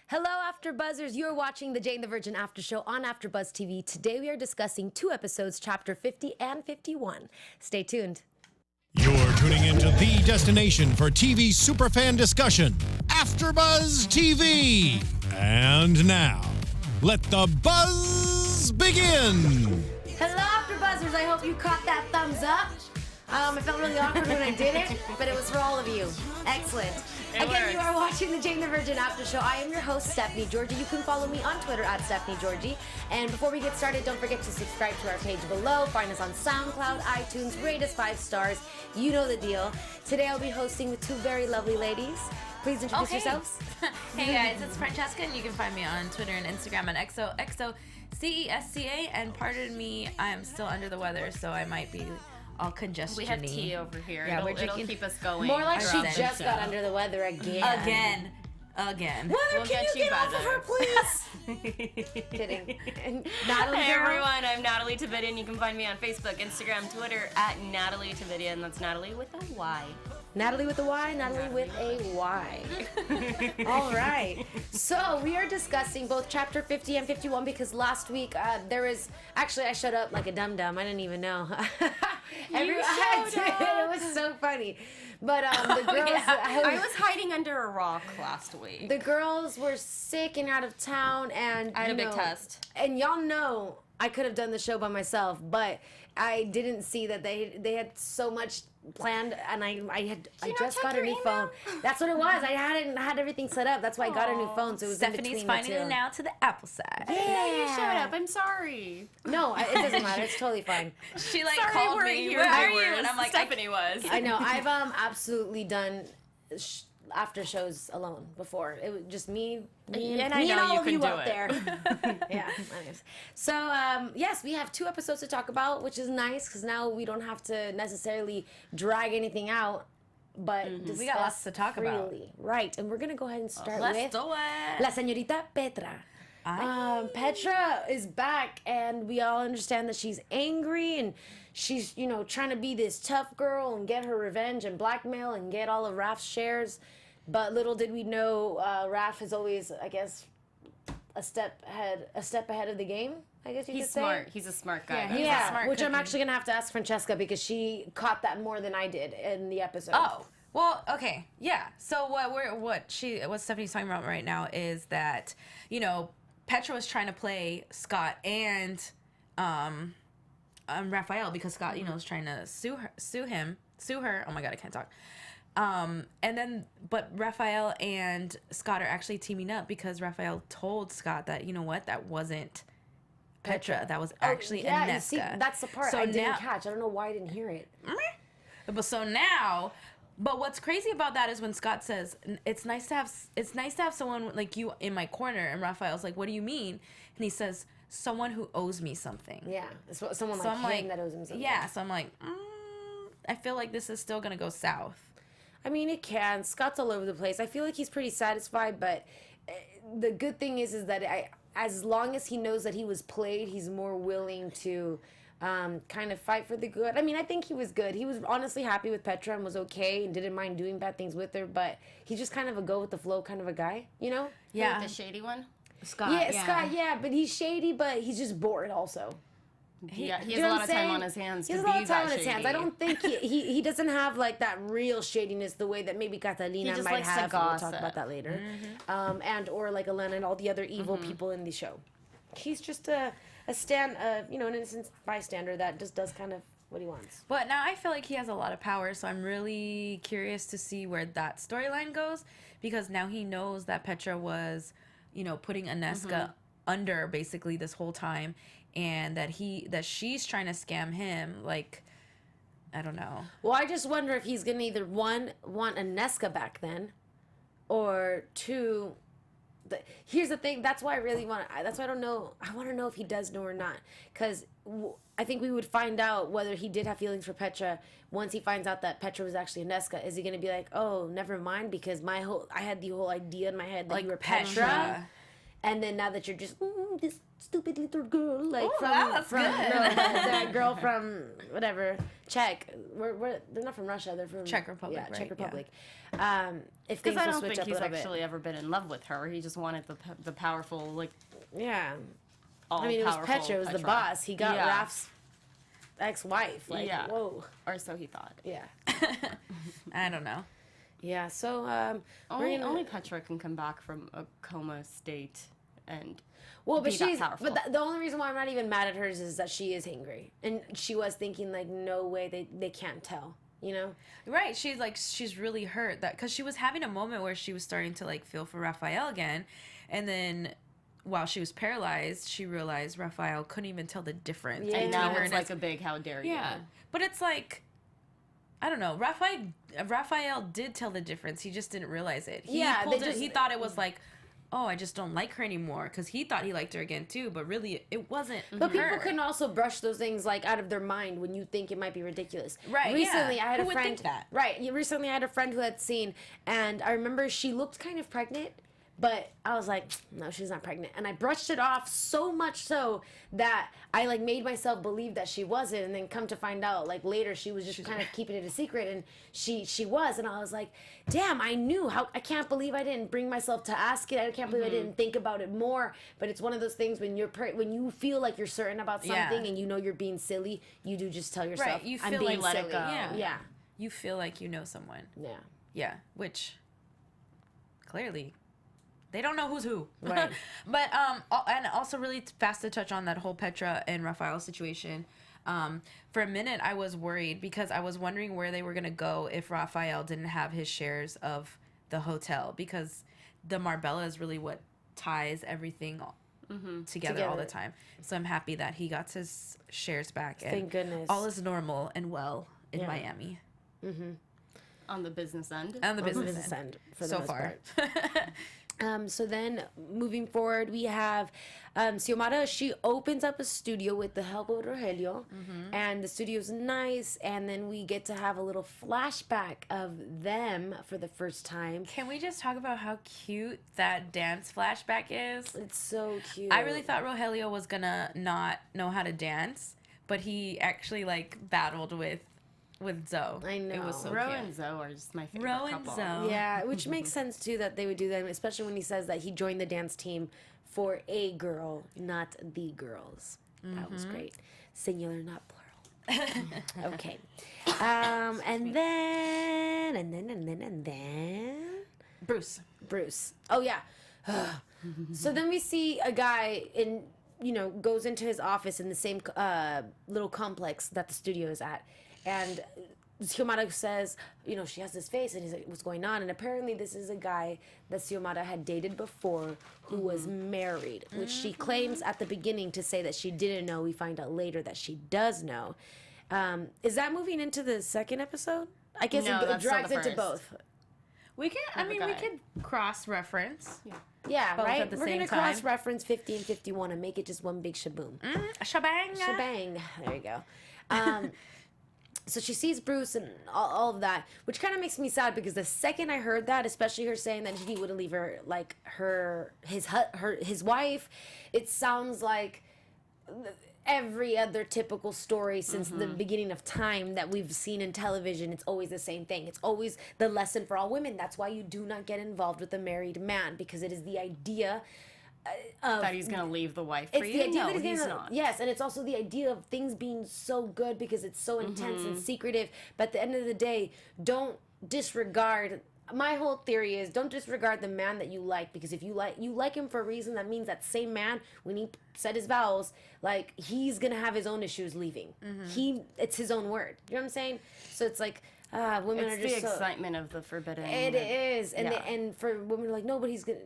Hello, AfterBuzzers. You're watching the Jane the Virgin After Show on AfterBuzz TV. Today we are discussing 2 episodes, Chapter 50 and 51. Stay tuned. You're tuning into the destination for TV superfan discussion, AfterBuzz TV. And now, let the buzz begin. Hello, AfterBuzzers. I hope you caught that thumbs up. It felt really awkward when I did it, but it was for all of you. Excellent. Again, you are watching the Jane the Virgin After Show. I am your host, Stephanie Giorgi. You can follow me on Twitter at Stephanie Giorgi. And before we get started, don't forget to subscribe to our page below. Find us on SoundCloud, iTunes, rate us 5 stars. You know the deal. Today I'll be hosting with 2 very lovely ladies. Please introduce yourselves. Hey guys, it's Francesca, and you can find me on Twitter and Instagram on XOXOCESCA. And pardon me, I am still under the weather, so I might be all congested. We have tea over here. Yeah, it'll keep us going. More like she just got under the weather again. Again. Weather, We'll can get you you get off of better. her, please? Kidding. And Nataly, Hey girl? everyone, I'm Nataly Tividian. You can find me on Facebook, Instagram, Twitter at Nataly Tividian. That's Nataly with a Y. Nataly with a Y, Nataly with a Y. All right. So we are discussing both Chapter 50 and 51 because last week there was... Actually, I showed up like a dum-dum. I didn't even know. It was so funny. But the girls... I was hiding under a rock last week. The girls were sick and out of town, and I had a big test. And y'all know I could have done the show by myself, but I didn't see that they had so much planned, and I just got a new phone. That's what it was. I hadn't had everything set up. That's why I got a new phone. So it was Stephanie's in between finding the two. it now to the Apple side. Yeah, You showed up. I'm sorry. No, it doesn't matter. It's totally fine. She like Sorry, called we're me. here Where are viewers. you? And I'm like, Stephanie was. I know. I've absolutely done after shows alone before. It was just me And I me and know all you of can you do out it. there. Yeah. Anyways. So yes, we have 2 episodes to talk about, which is nice because now we don't have to necessarily drag anything out, but We got lots to talk about. freely. Right, and we're gonna go ahead and start Let's with do it. La Senorita Petra. Petra is back, and we all understand that she's angry and she's, trying to be this tough girl and get her revenge and blackmail and get all of Raph's shares. But little did we know, Raph is always, I guess, a step ahead of the game. I guess you He's could say. smart. He's a smart guy. Yeah, he's a Yeah, smart which I'm cookie. actually gonna have to ask Francesca because she caught that more than I did in the episode. Oh, well, okay, yeah. So what Stephanie's talking about right now is that Petra was trying to play Scott and Raphael because Scott was trying to sue her. Oh my God, I can't talk. But Raphael and Scott are actually teaming up because Raphael told Scott that that wasn't Petra, that was actually yeah, Inesca. you see, that's the part So I didn't now- catch. I don't know why I didn't hear it. But what's crazy about that is when Scott says it's nice to have someone like you in my corner, and Raphael's like, what do you mean? And he says, someone who owes me something. Yeah, it's someone So like I'm him that owes him something. Yeah, so I'm like, I feel like this is still gonna go south. I mean, it can. Scott's all over the place. I feel like he's pretty satisfied, but the good thing is that as long as he knows that he was played, he's more willing to kind of fight for the good. I mean, I think he was good. He was honestly happy with Petra and was okay and didn't mind doing bad things with her, but he's just kind of a go with the flow kind of a guy, Yeah, The shady one? Scott. Scott, but he's shady, but he's just bored also. He has Do a you know lot what of I'm time saying? on his hands He to has be a lot of time that on his hands. I shady. don't think he doesn't have like that real shadiness the way that maybe Catalina just might likes to have. We'll talk gossip. about that later. And or like Elena and all the other evil people in the show. He's just an innocent bystander that just does kind of what he wants. But now I feel like he has a lot of power, so I'm really curious to see where that storyline goes because now he knows that Petra was, putting Inesca under basically this whole time, and that she's trying to scam him. Like, I don't know. Well, I just wonder if he's gonna either one want Inesca back then, or two. Here's the thing. That's why I really want. That's why I don't know. I want to know if he does know or not, because I think we would find out whether he did have feelings for Petra once he finds out that Petra was actually Inesca. Is he gonna be like, oh, never mind, because I had the whole idea in my head that Like you were Petra. Petra. and then now that you're just this stupid little girl, like Ooh, from that was from good. no, that girl from whatever Czech, they're not from Russia, they're from Czech Republic, yeah, right? Czech Republic. If Because things I will don't switch think up a he's little actually ever been in love with her. He just wanted the powerful, like, bit, yeah. all I mean, it was powerful Petra, it was the boss. He got Yeah. Raph's ex-wife. Like, Yeah. whoa, Or so he thought. yeah, I don't know. yeah. So Only Petra can come back from a coma state and well, but be that she's powerful. but the only reason why I'm not even mad at hers is that she is hangry, and she was thinking like, no way, they can't tell, you know. Right, she's really hurt that because she was having a moment where she was starting to like feel for Raphael again, and then while she was paralyzed, she realized Raphael couldn't even tell the difference. Yeah. And between now her it's and like a big how dare you. yeah, but it's like I don't know. Raphael did tell the difference. He just didn't realize it. He Yeah, pulled they it, just- he thought it was like, oh, I just don't like her anymore because he thought he liked her again too, but really it wasn't. But people her. can also brush those things like out of their mind when you think it might be ridiculous. Right, Recently, yeah. I had Who a would friend. think that? Right. Recently, I had a friend who had seen, and I remember she looked kind of pregnant, but I was like, no, she's not pregnant, and I brushed it off so much so that I like made myself believe that she wasn't, and then come to find out like later she was just kind of keeping it a secret, and she was, and I was like, damn, I knew. How I can't believe I didn't bring myself to ask it. I can't believe I didn't think about it more. But it's one of those things when when you feel like you're certain about something Yeah. and you know you're being silly, you do just tell yourself, Right, you I'm feel being like let it silly. go. Yeah. Yeah. You feel like you know someone. Yeah. Yeah, which clearly they don't know who's who. Right. But and also really fast to touch on that whole Petra and Raphael situation. For a minute I was worried because I was wondering where they were gonna go if Raphael didn't have his shares of the hotel, because the Marbella is really what ties everything together all the time. So I'm happy that he got his shares back. And Thank goodness. all is normal and well in Yeah. Miami. On the business end. On the On the business, end. for the So most far. part. So then moving forward, we have Xiomara. She opens up a studio with the help of Rogelio, and the studio's nice. And then we get to have a little flashback of them for the first time. Can we just talk about how cute that dance flashback is? It's so cute. I really thought Rogelio was gonna not know how to dance, but he actually like battled with Zoe. I know. It was so Ro cute. and Zoe are just my favorite Ro and couple. Zoe. Yeah, which makes sense too that they would do that, especially when he says that he joined the dance team for a girl, not the girls. That was great. Singular, not plural. Okay. And then Bruce. Bruce. Oh yeah. So then we see a guy goes into his office in the same little complex that the studio is at, and Xiomara says, she has this face, and he's like, what's going on? And apparently this is a guy that Xiomara had dated before who was married, which she claims at the beginning to say that she didn't know. We find out later that she does know. Is that moving into the second episode? I guess No, it that's still drags the into first. both. We can. I Have a mean, we guy. could cross-reference. Yeah, Both right? at the We're same going to time. cross-reference 50 and 51 and make it just one big shaboom. Shebang. Shebang. There you go. So she sees Bruce and all of that, which kind of makes me sad because the second I heard that, especially her saying that he wouldn't leave her, like his wife, it sounds like every other typical story since the beginning of time that we've seen in television. It's always the same thing. It's always the lesson for all women. That's why you do not get involved with a married man, because it is the idea of That he's gonna leave the wife for it's you. the idea No, that he's gonna, not. Yes, and it's also the idea of things being so good because it's so intense and secretive. But at the end of the day, don't disregard. My whole theory is don't disregard the man that you like, because if you like him for a reason, that means that same man, when he said his vows, like, he's gonna have his own issues leaving. It's his own word. You know what I'm saying? So it's like women It's are the just so. excitement of the forbidden. It is, and Yeah. and for women like, no, but he's gonna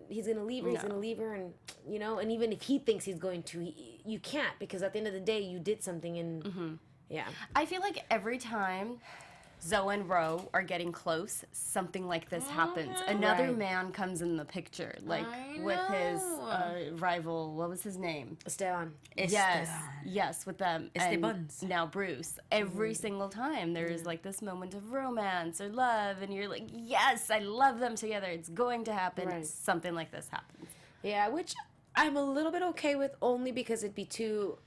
leave her. He's No. gonna leave her, and and even if he thinks he's going to, you can't, because at the end of the day, you did something, and yeah, I feel like every time Zoe and Ro are getting close, something like this happens. Another Right. man comes in the picture, like I with his know. rival. What was his name? Esteban. Yes, with them. Estebans. And now Bruce. Every single time there is like this moment of romance or love, and you're like, yes, I love them together. It's going to happen. Right. Something like this happens. Yeah, which I'm a little bit okay with, only because it'd be too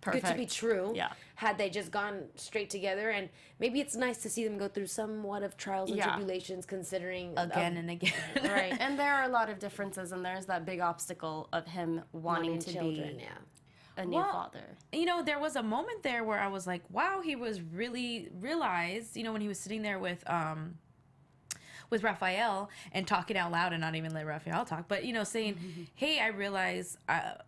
good to be true. Yeah. Had they just gone straight together, and maybe it's nice to see them go through somewhat of trials and tribulations, considering Again and again. right. And there are a lot of differences, and there's that big obstacle of him wanting to children, be yeah. a new father. You know, there was a moment there where I was like, wow, he was really realized, you know, when he was sitting there with Raphael and talking out loud, and not even let Raphael talk, but, you know, saying, hey, I realize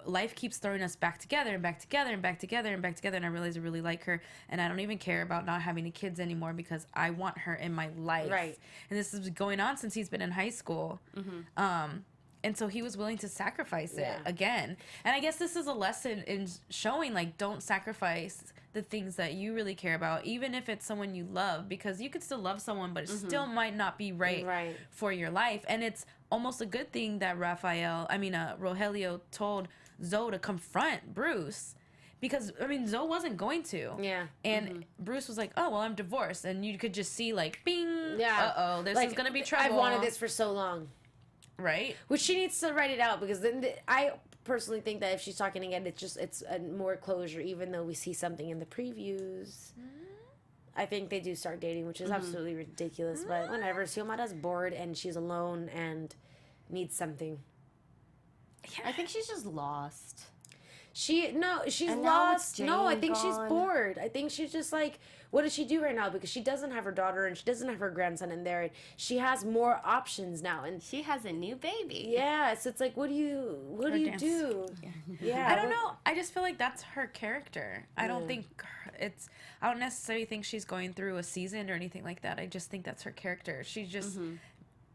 life keeps throwing us back together and back together and back together and back together, and I realize I really like her, and I don't even care about not having any kids anymore because I want her in my life. Right. And this is going on since he's been in high school. And so he was willing to sacrifice it again. And I guess this is a lesson in showing, like, don't sacrifice the things that you really care about, even if it's someone you love, because you could still love someone, but it still might not be right for your life. And it's almost a good thing that Rogelio told Zoe to confront Bruce. Because, I mean, Zoe wasn't going to. Yeah. And Bruce was like, oh, well, I'm divorced. And you could just see, like, bing, Yeah. this is going to be trouble. I've wanted this for so long. Right? Which she needs to write it out, because then I personally think that if she's talking again, it's a more closure, even though we see something in the previews. I think they do start dating, which is absolutely ridiculous, but whatever. Xiomara's bored and she's alone and needs something. I think she's just lost. She's And now with lost. No, I Jane think she's gone. bored. I think she's just like, what does she do right now? Because she doesn't have her daughter and she doesn't have her grandson in there. And she has more options now. And She has a new baby. yeah, so it's like, what do you dance. do? Yeah, I don't know. I just feel like that's her character. I don't think I don't necessarily think she's going through a season or anything like that. I just think that's her character. She's just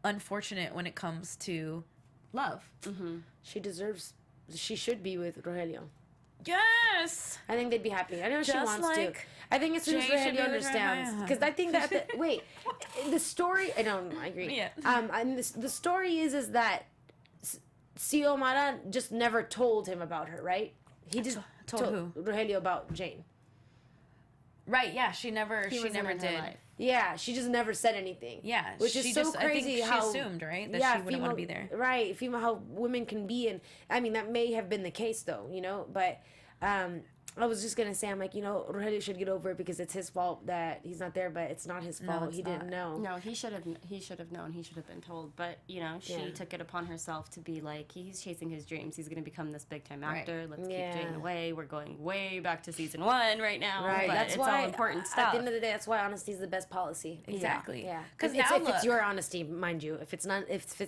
unfortunate when it comes to love. She should be with Rogelio. Yes! I think they'd be happy. I know she Just wants to. like I think as soon as Jay should be Rogelio with understands, Raphael. because I think that wait, the story. I agree. Yeah. And the story is that Xiomara just never told him about her, right? He just Told who? Rogelio about Jane. Right, yeah, she never He wasn't never in her did. life. Yeah, she just never said anything. Yeah, which she is so just, crazy. I think she assumed, right, that she wouldn't want to be there. Right, female, how women can be, and I mean that may have been the case though, you know. But I was just gonna say, I'm like, you know, Rogelio should get over it because it's his fault that he's not there, but it's not his fault. it's He didn't know. No, he should have known. He should have been told. But, you know, she took it upon herself to be like, he's chasing his dreams. He's going to become this big-time actor. Let's keep Jane away. We're going way back to season 1 right now. Right, But that's it's why all important At stuff. the end of the day, that's why honesty is the best policy. Exactly. Yeah, Because because now if look, it's your honesty, mind you, if it's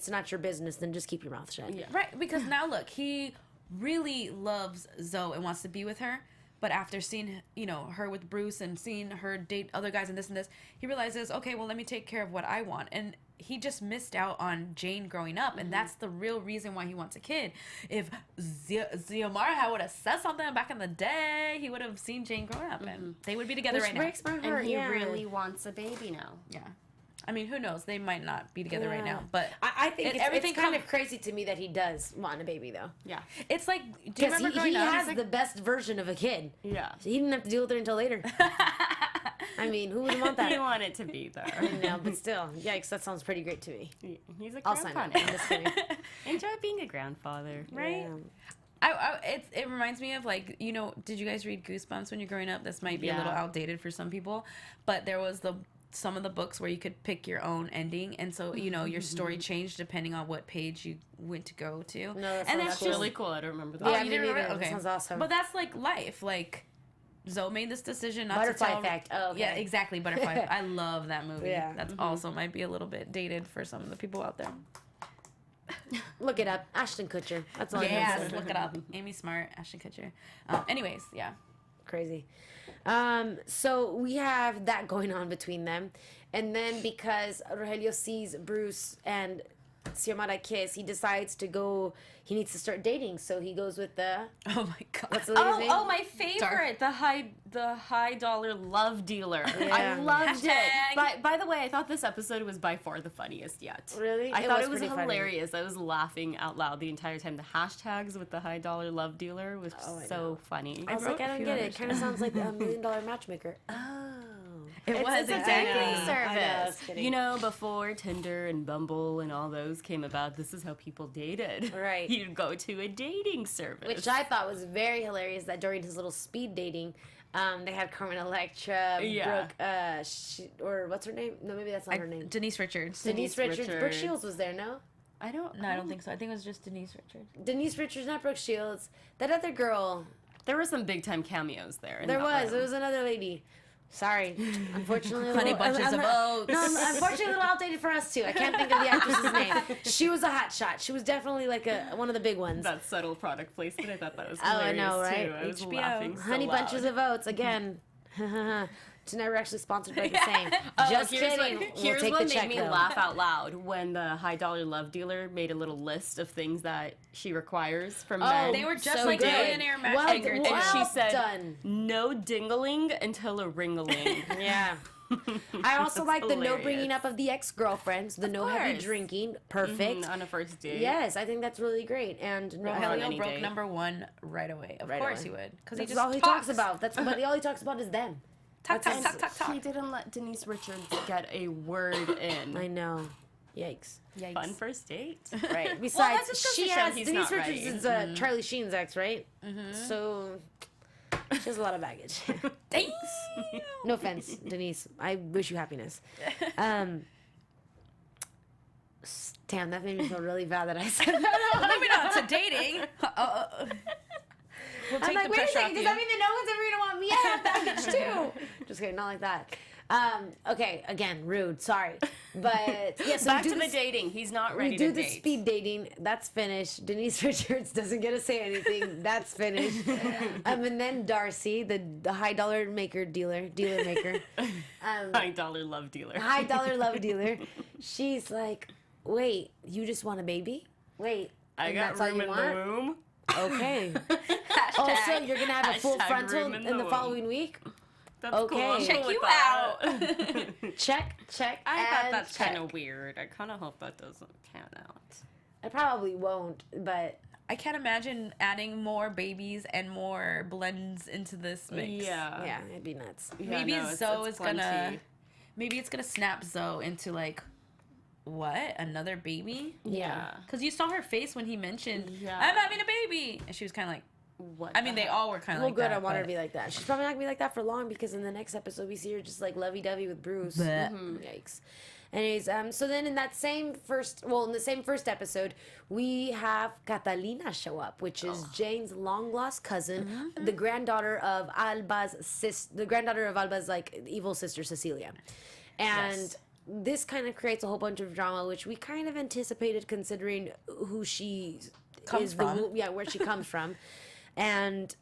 not your business, then just keep your mouth shut. Yeah. right, because now look, he really loves Zoe and wants to be with her. But after seeing, you know, her with Bruce and seeing her date other guys and this, he realizes, okay, well, let me take care of what I want. And he just missed out on Jane growing up. And that's the real reason why he wants a kid. If Xiomara would have said something back in the day, he would have seen Jane growing up. And they would be together right now. Breaks my heart. And he really wants a baby now. Yeah. I mean, who knows? They might not be together right now. But I think everything it's kind of crazy to me that he does want a baby though. Yeah. it's like, do you Because remember growing he up? has the best version of a kid. Yeah. He didn't have to deal with it until later. I mean, who would want that? He wanted to be there. No, but still, yikes, that sounds pretty great to me. He's a I'll sign grandpa it. now. I'm just kidding. Enjoy being a grandfather. Right? Yeah. It reminds me of, like, you know, did you guys read Goosebumps when you're growing up? This might be a little Yeah. outdated for some people, but there was some of the books where you could pick your own ending, and so, you know, your story changed depending on what page you went to go to. No, that and sounds that's cool. just Really cool. I don't remember that. Yeah, you me didn't neither. remember? That Okay. sounds awesome. But that's like life. Like, Zoe made this decision not Butterfly to tell. Effect. Oh, okay. Yeah, exactly. Butterfly. I love that movie. Yeah. That's also might be a little bit dated for some of the people out there. Look it up. Ashton Kutcher. That's all I Yeah, know. look it up. Amy Smart, Ashton Kutcher. Anyways, yeah. Crazy. So we have that going on between them. And then because Rogelio sees Bruce and Xiomara kiss, he decides to go, he needs to start dating. So he goes with the, Oh my god. what's the lady's name? Oh, my favorite, the high dollar love dealer. I loved Hashtag. it. By the way, I thought this episode was by far the funniest yet. Really? I It thought was it was pretty funny. hilarious. I was laughing out loud the entire time. The hashtags with the high dollar love dealer was I so funny. I was wrote like, I a don't few get it. others It kind of sounds like a $1 million matchmaker. Oh. It was a exactly. dating service. kidding. You know, before Tinder and Bumble and all those came about, this is how people dated. Right. You'd go to a dating service. Which I thought was very hilarious that during his little speed dating, they had Carmen Electra, Yeah. Brooke, or what's her name? No, maybe that's not her name. Denise Richards. Denise Richards. Brooke Shields was there, no? I don't think so. I think it was just Denise Richards. Denise Richards, not Brooke Shields. That other girl. There were some big time cameos there. There was. There was another lady. Sorry. Unfortunately. Honey Bunches of Oats. No, unfortunately, a little outdated for us, too. I can't think of the actress's name. She was a hot shot. She was definitely like one of the big ones. That subtle product placement. I thought that was Oh, I hilarious know, right? too. I was HBO. laughing so Honey loud. Bunches of Oats, again. It's never actually sponsored by the same. Just here's kidding. What, We'll here's take what the made check, me though. laugh out loud when the high dollar love dealer made a little list of things that she requires from men. They were just so like good. millionaire Well matchmaker. done. too. and she said, done. "No dingling until a ringaling." Yeah. I also That's like the no hilarious. bringing up of the ex-girlfriends, the no heavy course. drinking. Perfect. On a first date. Yes, I think that's really great. And on Rogelio any broke date. number 1 right away. Of Right course away. he would, because he that's just all he talks about. That's but all he talks about is them. Talk, talk, That's talk, his- talk, talk. He didn't let Denise Richards get a word in. I know. Yikes. Yikes. Fun first date. Right. Besides, just goes to she show has he's Denise not Richards ready. is Charlie Sheen's ex, right? So she has a lot of baggage. Thanks. No offense, Denise. I wish you happiness. Damn, that made me feel really bad that I said that. Moving on to dating. We'll take I'm like, the wait a pressure second, off does you. that mean that no one's ever gonna want me? I have baggage too. Just kidding, not like that. Okay, again, rude. Sorry, but yeah. So Back we to do the this- dating. He's not ready We do to the date. speed dating. That's finished. Denise Richards doesn't get to say anything. That's finished. And then Darcy, the high dollar dealer maker, High dollar love dealer. high dollar love dealer. She's like, wait, you just want a baby? Wait, I and got that's all room you in want? the womb. Okay. Hashtag. Also, you're gonna have a full Hashtag frontal room in in the the following week. That's Okay. cool. I'm Check cool with you that. Check. I thought and that's check. kind of weird. I kind of hope that doesn't pan out. I probably won't, but I can't imagine adding more babies and more blends into this mix. yeah, it'd be nuts. Maybe no, Zoe is gonna. plenty. Maybe it's gonna snap Zoe into like, what? Another baby? Yeah. Because you saw her face when he mentioned, Yeah. I'm having a baby, and she was kind of like. What? I mean, they all were kind of Well, like good. that. I want her but- to be like that. She's probably not gonna be like that for long because in the next episode we see her just like lovey-dovey with Bruce. Bleh. Yikes. Anyways, so then in the same first episode, we have Catalina show up, which is Jane's long lost cousin, the granddaughter of Alba's like evil sister Cecilia, and. Yes. This kind of creates a whole bunch of drama, which we kind of anticipated considering who she Comes from. where she comes from. And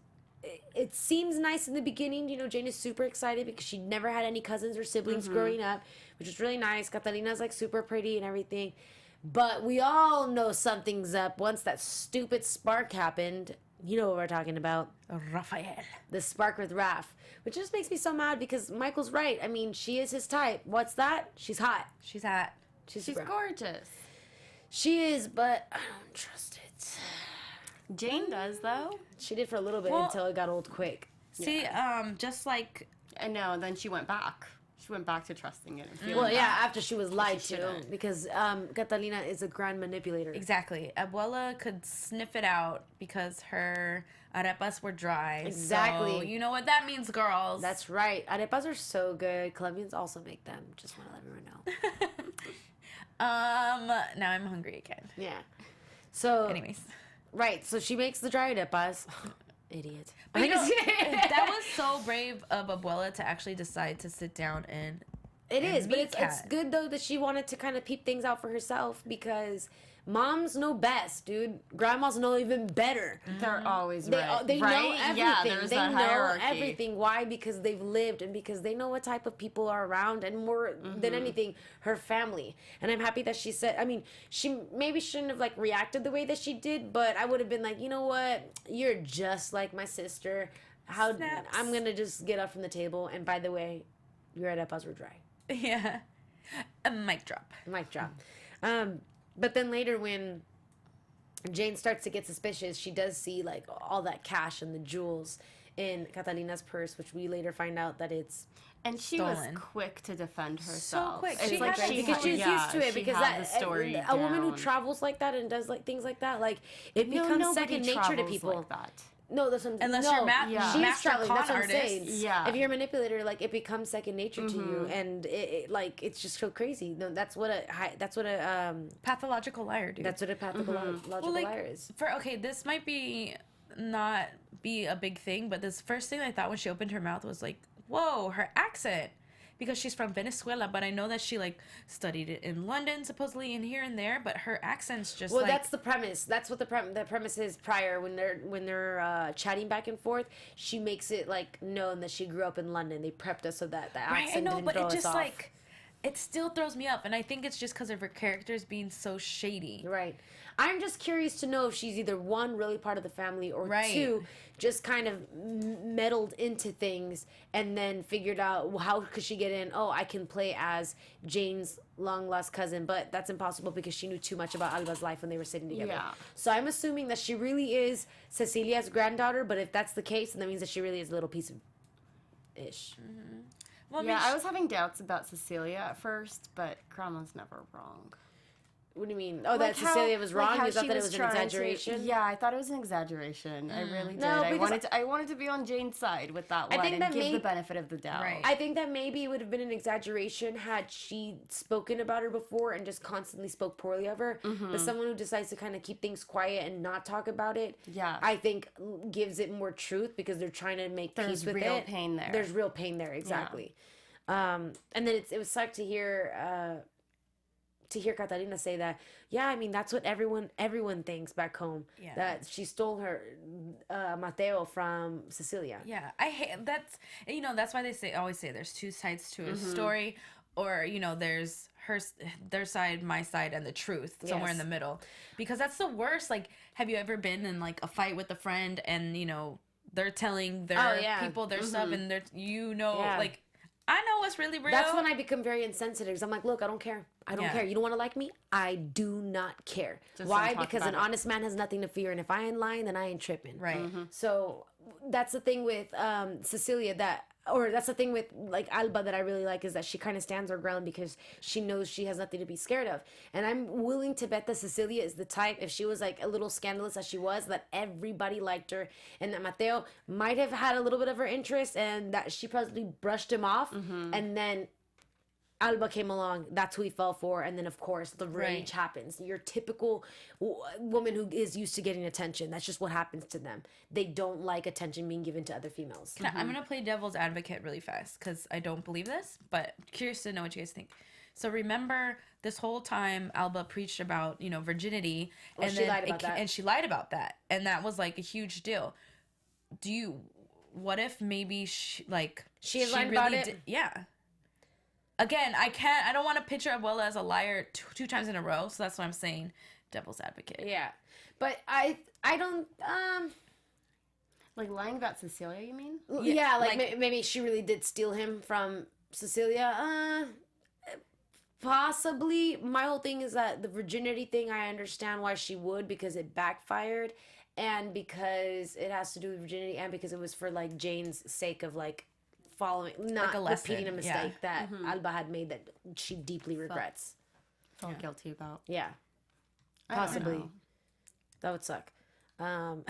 it seems nice in the beginning. You know, Jane is super excited because she never had any cousins or siblings growing up, which was really nice. Catalina's like super pretty and everything. But we all know something's up once that stupid spark happened. You know what we're talking about. Raphael. The spark with Raph. Which just makes me so mad because Michael's right. I mean, she is his type. What's that? She's hot. She's hot. She's She's super hot. gorgeous. She is, but I don't trust it. Jane does though. She did for a little bit Well- until it got old quick. See, just like I know. And then she went back. She went back to trusting it and feeling. Well, yeah, that. after she was lied She to, shouldn't. because Catalina is a grand manipulator. exactly, Abuela could sniff it out because her arepas were dry. Exactly. So you know what that means, girls. That's right. Arepas are so good. Colombians also make them. Just want to let everyone know. Now I'm hungry again. Yeah. So, Anyways, right. So she makes the dry arepas. Idiot. but you know, that was so brave of Abuela to actually decide to sit down and. It and is, but be it's Cat. good though that she wanted to kind of peep things out for herself because moms know best, dude. Grandmas know even better. They're always They, right. they right? know everything. Yeah, there's they a know hierarchy. everything. Why? Because they've lived and because they know what type of people are around, and more than anything, her family. And I'm happy that she said. I mean, she maybe shouldn't have like reacted the way that she did, but I would have been like, you know what? You're just like my sister. How Snaps. I'm gonna just get up from the table. And by the way, your arepas were dry. Yeah. A mic drop. Mic drop. But then later when Jane starts to get suspicious, she does see like all that cash and the jewels in Catalina's purse, which we later find out that it's And she stolen. was quick to defend herself. So quick. It's She like had it because she's used to it. she Because had that the story a woman who down. travels like that and does like things like that, like it No, becomes nobody second nature to travels people. like that. No, that's what I'm, Unless no, you're Yeah. she's master traveling. con That's what I'm artist. saying. Yeah. If you're a manipulator, like it becomes second nature to you, and it like it's just so crazy. No, that's what a Pathological liar, dude. that's what a pathological liar is. This might not be a big thing, but this first thing I thought when she opened her mouth was like, whoa, her accent. Because she's from Venezuela, but I know that she like studied it in London supposedly and here and there, but her accent's just Well, like, that's the premise. That's what the premise is prior when they're chatting back and forth. She makes it like known that she grew up in London. They prepped us so that the right, I accent know, didn't but throw it us just off. like it still throws me up, and I think it's just because of her characters being so shady. Right. I'm just curious to know if she's either one, really part of the family, or Right. two, just kind of meddled into things and then figured out how could she get in. Oh, I can play as Jane's long lost cousin, but that's impossible because she knew too much about Alba's life when they were sitting together. Yeah. So I'm assuming that she really is Cecilia's granddaughter, but if that's the case, then that means that she really is a little piece of ish. Well, Yeah, I was having doubts about Cecilia at first, but Grandma's never wrong. What do you mean? Oh, that Cecilia was wrong? You thought that it was an exaggeration? Yeah, I thought it was an exaggeration. I really did. No, I wanted to be on Jane's side with that I one think and that give the benefit of the doubt. Right. I think that maybe it would have been an exaggeration had she spoken about her before and just constantly spoke poorly of her. But someone who decides to kind of keep things quiet and not talk about it, Yeah. I think gives it more truth because they're trying to make There's peace with real it. pain there. There's real pain there, exactly. And then it was sucked to hear Catalina say that, yeah, I mean, that's what everyone thinks back home. Yeah. That she stole her Mateo from Cecilia. Yeah, I hate that's why they always say there's two sides to a story, or there's their side, my side, and the truth somewhere in Yes. the middle, because that's the worst. Like, have you ever been in like a fight with a friend and they're telling their people their stuff and they're Yeah. like, I know what's really real. That's when I become very insensitive. 'Cause I'm like, look, I don't care. I don't care. You don't want to like me? I do not care. Just Why? don't talk Because about an it. honest man has nothing to fear. And if I ain't lying, then I ain't tripping. right. So that's the thing with Cecilia that's the thing with like Alba that I really like is that she kind of stands her ground because she knows she has nothing to be scared of. And I'm willing to bet that Cecilia is the type, if she was like a little scandalous as she was, that everybody liked her and that Mateo might have had a little bit of her interest and that she probably brushed him off. And then Alba came along, that's who he fell for, and then of course the rage happens. Your typical woman who is used to getting attention, that's just what happens to them. They don't like attention being given to other females. I'm gonna play devil's advocate really fast because I don't believe this, but curious to know what you guys think. So remember, this whole time Alba preached about virginity, and she then lied about that. and she lied about that, and that was like a huge deal. What if maybe she has lied about it? Yeah. Again, I don't want to picture Abuela as a liar two times in a row, so that's what I'm saying. Devil's advocate. Yeah, but I don't Like lying about Cecilia, you mean? yeah, maybe she really did steal him from Cecilia. Possibly. My whole thing is that the virginity thing, I understand why she would, because it backfired and because it has to do with virginity and because it was for like Jane's sake of like following, not a lesson, repeating a mistake yeah. that Alba had made that she deeply regrets. Felt guilty about. Yeah, I don't possibly. know. That would suck. No,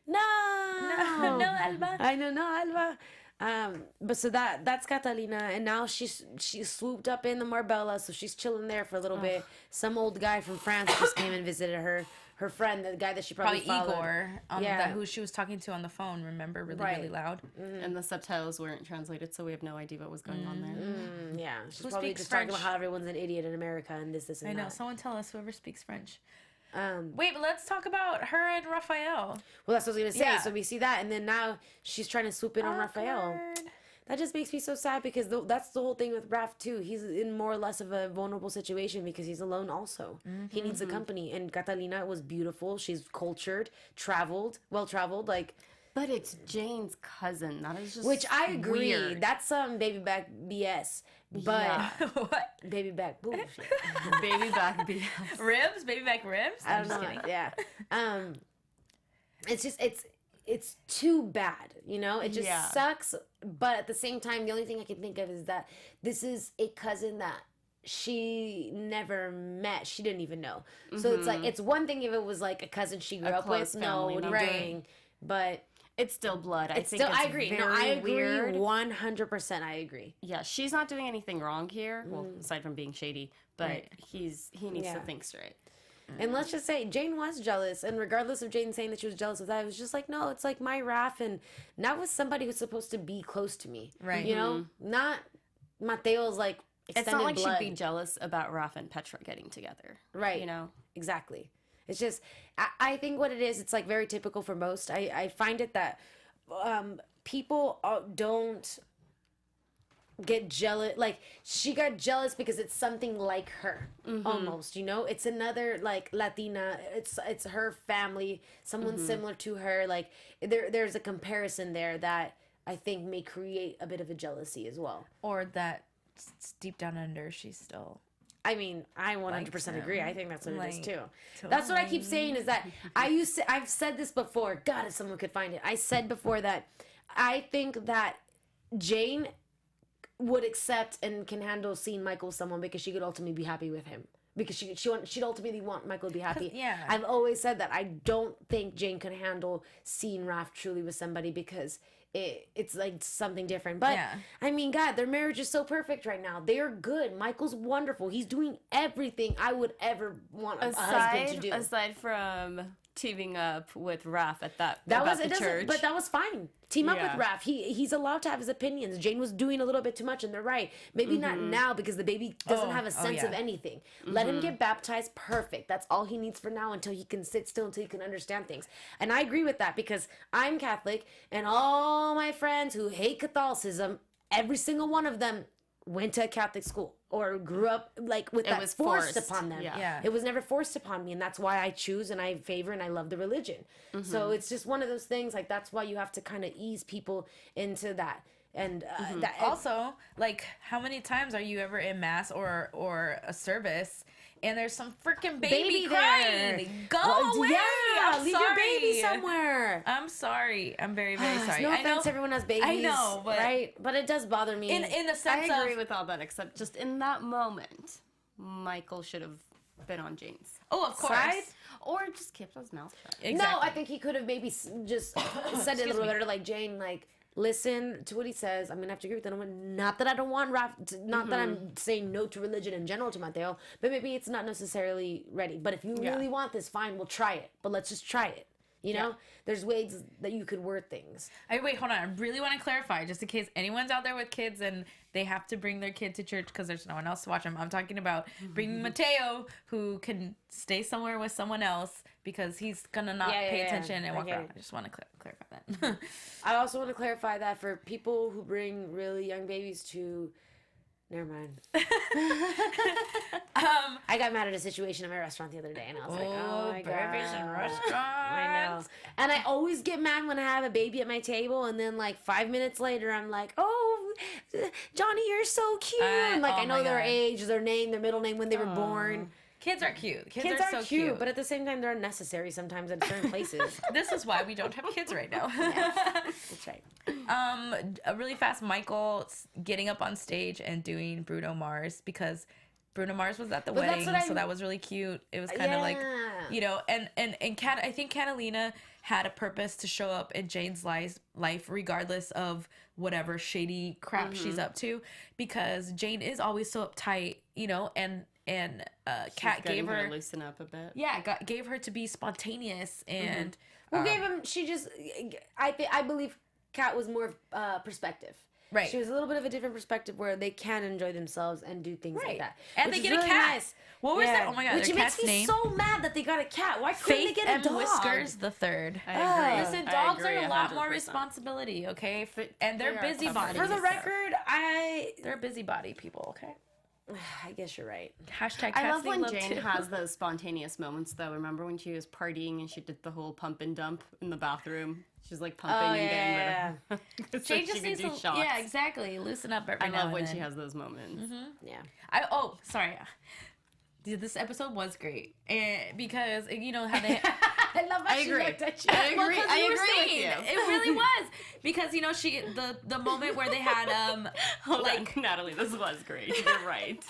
No, Alba. I know, no, Alba. But so that's Catalina, and now she's swooped up in the Marbella, so she's chilling there for a little bit. Some old guy from France just came and visited her. Her friend, the guy that she probably followed. Igor, Yeah. who she was talking to on the phone. Remember, really loud. And the subtitles weren't translated, so we have no idea what was going on there. Yeah, she's Who probably speaks just talking about French? how everyone's an idiot in America and this and I know. that. Someone tell us, whoever speaks French. Well, Wait, but let's talk about her and Raphael. that's what I was gonna say. Yeah. So we see that, and then now she's trying to swoop in on Raphael. Awkward. That just makes me so sad because that's the whole thing with Raph too. He's in more or less of a vulnerable situation because he's alone also. He needs a company. And Catalina was beautiful. She's cultured, well traveled, like. But it's Jane's cousin. That is just Which I agree. weird. That's some baby back BS. But Yeah. What? baby back bullshit. Baby back BS. Ribs? Baby back ribs? I don't just know. kidding. Yeah. It's it's too bad, you know? It just sucks. But at the same time, the only thing I can think of is that this is a cousin that she never met. She didn't even know. So it's like, it's one thing if it was like a cousin she grew up with. No, what are you doing? But it's still blood. I think I agree. Very no, I agree. Weird. 100%. I agree. Yeah, she's not doing anything wrong here. Well, aside from being shady, but he needs to think straight. And let's just say Jane was jealous, and regardless of Jane saying that she was jealous of that, it was just like, no, it's like my Raph, and not with somebody who's supposed to be close to me, right? You know, not Mateo's like extended It's not like blood. she'd be jealous about Raph and Petra getting together, right? You know, exactly. It's just, I think what it is, it's like very typical for most. I find it that people don't get jealous. Like, she got jealous because it's something like her, almost, you know? It's another, like, Latina. It's her family, someone similar to her. Like, there's a comparison there that I think may create a bit of a jealousy as well. Or that deep down under, she's still... I mean, I 100% agree. I think that's what it is too. Totally. That's what I keep saying is that I've said this before. God, if someone could find it. I said before that I think that Jane would accept and can handle seeing Michael with someone because she could ultimately be happy with him. Because she'd ultimately want Michael to be happy. Yeah. I've always said that. I don't think Jane could handle seeing Raph truly with somebody because it's like something different. But I mean, God, their marriage is so perfect right now. They are good. Michael's wonderful. He's doing everything I would ever want a husband to do. Aside from teaming up with Raph at the church. But that was fine. Team up with Raph. He's allowed to have his opinions. Jane was doing a little bit too much, and they're right. Maybe not now because the baby doesn't have a sense of anything. Let him get baptized. Perfect. That's all he needs for now until he can sit still, until he can understand things. And I agree with that because I'm Catholic, and all my friends who hate Catholicism, every single one of them went to a Catholic school or grew up like with that forced upon them. Yeah. It was never forced upon me, and that's why I choose and I favor and I love the religion. So it's just one of those things, like that's why you have to kind of ease people into that. And that also, like, how many times are you ever in mass or a service and there's some freaking baby crying? There. Go away! I'm leave sorry. your baby somewhere. I'm sorry. I'm very, very sorry. No I offense, know everyone has babies. I know, but right? But it does bother me. in the sense I agree with all that, except just in that moment, Michael should have been on Jane's of course. side. Or just kept his mouth shut. Exactly. No, I think he could have maybe just said it a little better, like, Jane, like, listen to what he says. I'm gonna have to agree with him. Not that I don't want not that I'm saying no to religion in general to Mateo, but maybe it's not necessarily ready. But if you really want this, fine, we'll try it. But let's just try it. You know, there's ways that you could word things. Wait, hold on. I really want to clarify, just in case anyone's out there with kids and they have to bring their kid to church because there's no one else to watch them. I'm talking about bringing Mateo, who can stay somewhere with someone else because he's gonna not pay attention and walk around. I just want to clarify that. I also want to clarify that for people who bring really young babies to... Never mind. I got mad at a situation at my restaurant the other day, and I was like, "Oh my god!" Babies in restaurants. I know. And I always get mad when I have a baby at my table, and then like 5 minutes later, I'm like, "Oh, Johnny, you're so cute!" Like I know their age, their name, their middle name, when they were born. Kids are cute. Kids are so cute, but at the same time, they're unnecessary sometimes at certain places. This is why we don't have kids right now. That's right. A really fast Michael getting up on stage and doing Bruno Mars because Bruno Mars was at the wedding, so that was really cute. It was kind of like, you know, and I think Catalina had a purpose to show up in Jane's life regardless of whatever shady crap she's up to, because Jane is always so uptight, you know, and Kat gave her loosen up a bit. Yeah, gave her to be spontaneous and Who gave him? She just. I believe Kat was more perspective. Right. She was a little bit of a different perspective where they can enjoy themselves and do things like that. And they get a cat. Nice. What was that? Oh my god, which their makes cat's me name? so mad that they got a cat. Why couldn't they get a dog? Whiskers the third. I agree. Listen, dogs are a lot more responsibility, okay? And they're busybodies. For the record, they're busybody people, okay? I guess you're right. Hashtag I love when Jane has those spontaneous moments, though. Remember when she was partying and she did the whole pump and dump in the bathroom? She's like pumping and getting rid of so Jane just needs to, yeah, exactly. Loosen up every now and then. I love when she has those moments. Yeah. Sorry. This episode was great, and because you know how they I love how I she agree. looked at you. I agree. Well, 'cause I you were agree with saying, you. it really was because the moment where they had Hold on, Natalie, this was great. You're right.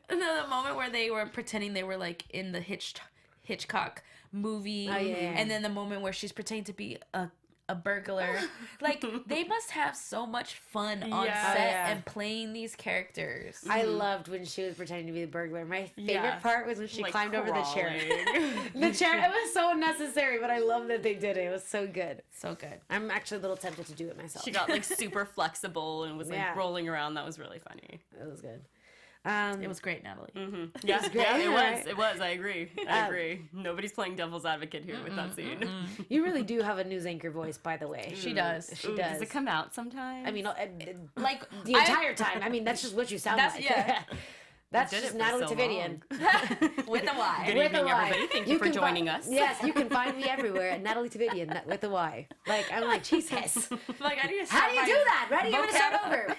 the moment where they were pretending they were like in the Hitchcock movie, and then the moment where she's pretending to be a burglar. Like, they must have so much fun on set and playing these characters. I loved when she was pretending to be the burglar. My favorite part was when she Like climbed over the chair. crawling. The chair, it was so unnecessary, but I love that they did it. It was so good. So good. I'm actually a little tempted to do it myself. She got like super flexible and was like Yeah. rolling around. That was really funny. It was good. It was great, Natalie. Yeah, great. yeah, it Right? was. It was. I agree. I agree. Nobody's playing devil's advocate here with that scene. You really do have a news anchor voice, by the way. She does. She Ooh, does. Does it come out sometime? I mean, Like, the entire time. I mean, that's just what you sound That's- like. yeah. That's did just it for Natalie so Tividian. with a Y. Good With evening, a Y. everybody. Thank you for can joining us. Yes, you can find me everywhere at Natalie Tividian with a Y. Like, I'm like, Jesus. Like, I need to How do you do that? Ready? I'm going to start vocab. over.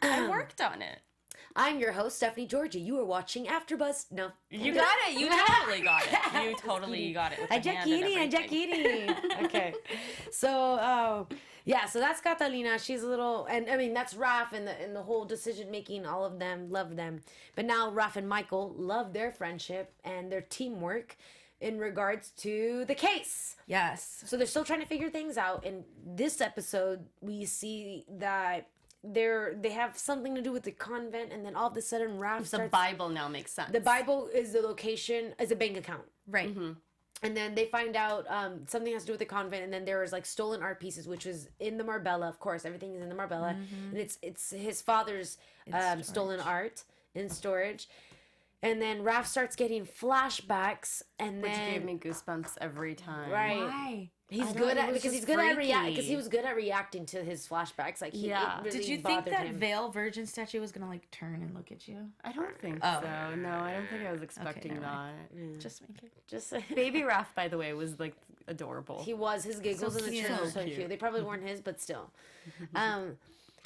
I worked on it. I'm your host, Stephanie Giorgi. You are watching AFTERBUZZ. No. You got it. You totally got it. You totally got it. With I'm the hand and everything. Okay. So, yeah, so that's Catalina. She's a little, and I mean, that's Raph and the whole decision making, all of them love them. But now Raph and Michael love their friendship and their teamwork in regards to the case. Yes. So they're still trying to figure things out. In this episode, we see that they have something to do with the convent, and then all of a sudden Raph The starts. Bible now makes sense. The Bible is the location, is a bank account. Right. And then they find out something has to do with the convent, and then there was like stolen art pieces, which was in the Marbella. Of course, everything is in the Marbella, and it's his father's stolen art in storage. And then Raph starts getting flashbacks, and Which then gave me goosebumps every time. right. Why? He's I good don't- it at was because he's just good at freaky. because he was good at reacting to his flashbacks. Like, Yeah. it really Did you think bothered that him. Veil Virgin statue was gonna like turn and look at you? I don't think Oh. so. No, I don't think I was expecting never that. mind. Just make it. Just Baby Raph, by the way, was like adorable. he was his giggles in the cute. chair were So so cute. cute. They probably weren't his, but still.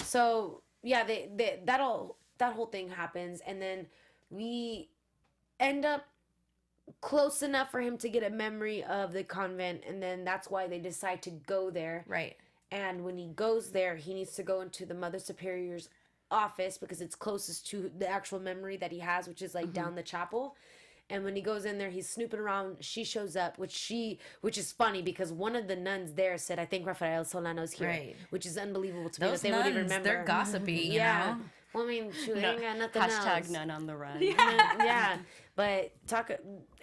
So yeah, that whole thing happens, and then we end up close enough for him to get a memory of the convent, and then that's why they decide to go there. Right. And when he goes there, he needs to go into the Mother Superior's office because it's closest to the actual memory that he has, which is like down the chapel. And when he goes in there, he's snooping around. She shows up, which is funny because one of the nuns there said, "I think Raphael Solano's here," Right. which is unbelievable to me Those that they would even nuns, remember. they're gossipy, you Yeah. know? Well, I mean, shoot, they No, ain't got nothing hashtag else. none on the run. Yeah, but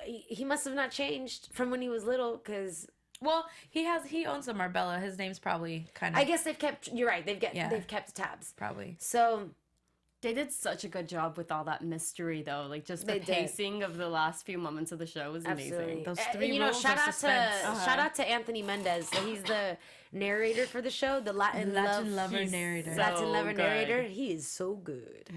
he must have not changed from when he was little because Well, he owns the Marbella. His name's probably kind of. I guess they've kept. You're right. They've kept tabs. Probably. So They did such a good job with all that mystery, though. Like, just the They did. pacing of the last few moments of the show was amazing. absolutely, Those three you know, rules shout of out suspense. shout out to Anthony Mendez. So he's the narrator for the show, the Latin Lover He's narrator. so Latin lover good. narrator. He is so good.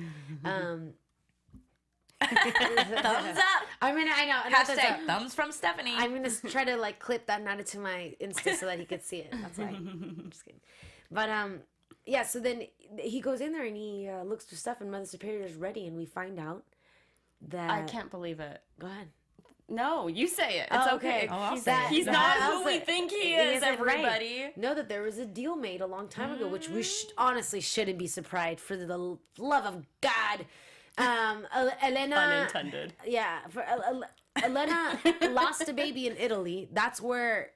Thumbs up. I know. not thumbs Hashtag up. thumbs from Stephanie. I'm gonna try to like clip that and add it to my Insta so that he could see it. That's why. I'm just kidding. But yeah. So then he goes in there and he looks for stuff, and Mother Superior is ready, and we find out that I can't believe it. Go ahead. No, you say it. It's Oh, okay. okay. Oh, I'll he's say it. he's No, not I'll who say we it. think he He is, isn't right. everybody. Know that there was a deal made a long time ago, which we honestly shouldn't be surprised for the love of God. Elena. Unintended. Yeah, for Elena lost a baby in Italy. That's where